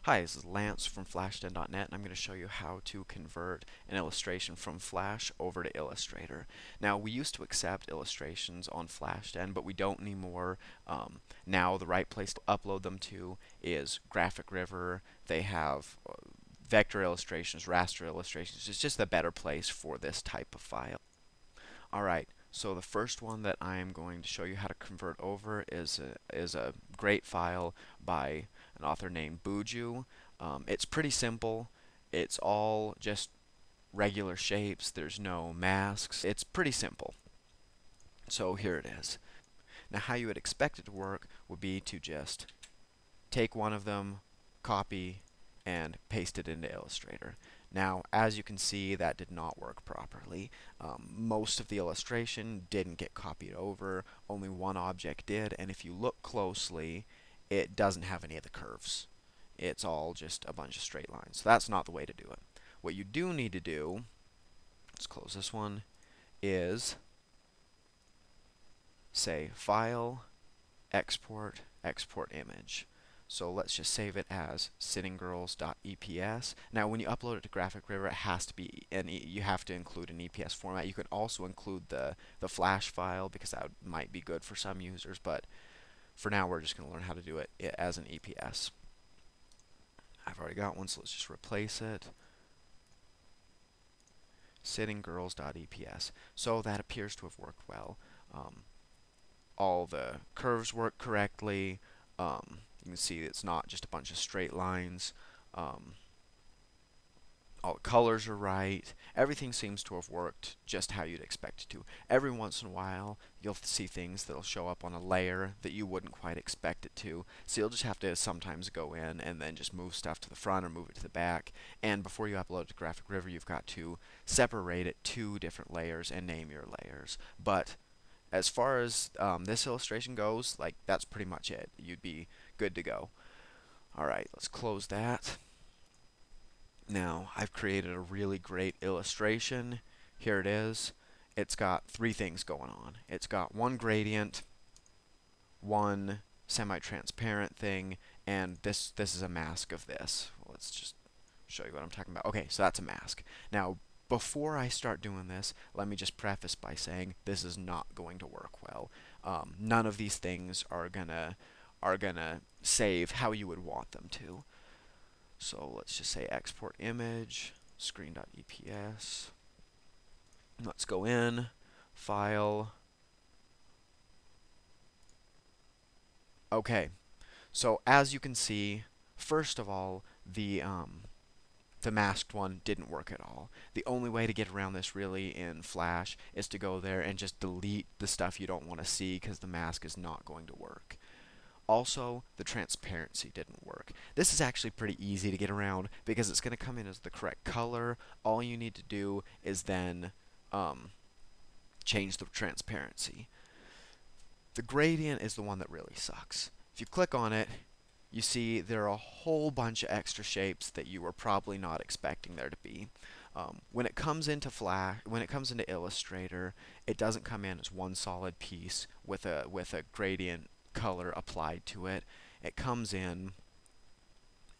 Hi, this is Lance from FlashDen.net, and I'm going to show you how to convert an illustration from Flash over to Illustrator. Now, we used to accept illustrations on FlashDen, but we don't anymore. Now, the right place to upload them to is Graphic River. They have vector illustrations, raster illustrations. It's just a better place for this type of file. Alright, so the first one that I am going to show you how to convert over is a great file by an author named Buju. It's pretty simple. It's all just regular shapes. There's no masks. It's pretty simple. So here it is. Now how you would expect it to work would be to just take one of them, copy, and paste it into Illustrator. Now, as you can see, that did not work properly. Most of the illustration didn't get copied over, only one object did, and if you look closely, it doesn't have any of the curves. It's all just a bunch of straight lines. So that's not the way to do it. What you do need to do, let's close this one, is say File, Export, Export Image. So let's just save it as sittinggirls.eps. Now when you upload it to Graphic River, it has to be you have to include an EPS format. You can also include the Flash file because that might be good for some users, but for now we're just going to learn how to do it as an EPS. I've already got one, so let's just replace it. Sittinggirls.eps. So that appears to have worked well. All the curves work correctly. You can see it's not just a bunch of straight lines. All the colors are right. Everything seems to have worked just how you'd expect it to. Every once in a while, you'll see things that'll show up on a layer that you wouldn't quite expect it to. So you'll just have to sometimes go in and then just move stuff to the front or move it to the back. And before you upload it to Graphic River, you've got to separate it to different layers and name your layers. But as far as this illustration goes, like that's pretty much it. You'd be good to go. Alright, let's close that. Now, I've created a really great illustration. Here it is. It's got three things going on. It's got one gradient, one semi-transparent thing, and this is a mask of this. Let's just show you what I'm talking about. Okay, so that's a mask. Now, before I start doing this, let me just preface by saying this is not going to work well. None of these things are gonna save how you would want them to. So let's just say export image, screen.eps. Let's go in, file. Okay, so as you can see, first of all, the masked one didn't work at all. The only way to get around this really in Flash is to go there and just delete the stuff you don't want to see because the mask is not going to work. Also, the transparency didn't work. This is actually pretty easy to get around because it's going to come in as the correct color. All you need to do is then change the transparency. The gradient is the one that really sucks. If you click on it, you see there are a whole bunch of extra shapes that you were probably not expecting there to be. When it comes into Illustrator, it doesn't come in as one solid piece with a gradient color applied to it. It comes in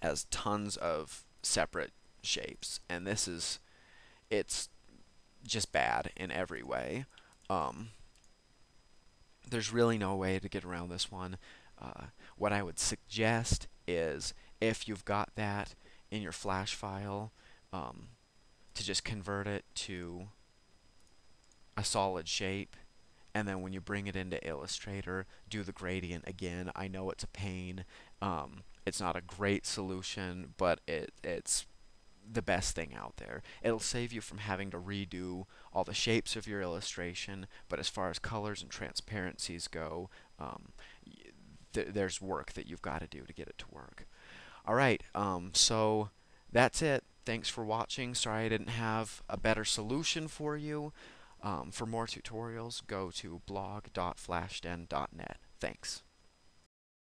as tons of separate shapes, and it's just bad in every way. There's really no way to get around this one. What I would suggest is if you've got that in your Flash file, to just convert it to a solid shape, and then when you bring it into Illustrator, do the gradient again. I know it's a pain. It's not a great solution, but it's the best thing out there. It'll save you from having to redo all the shapes of your illustration, but as far as colors and transparencies go, there's work that you've got to do to get it to work. Alright, so that's it. Thanks for watching. Sorry I didn't have a better solution for you. For more tutorials, go to blog.flashden.net. Thanks.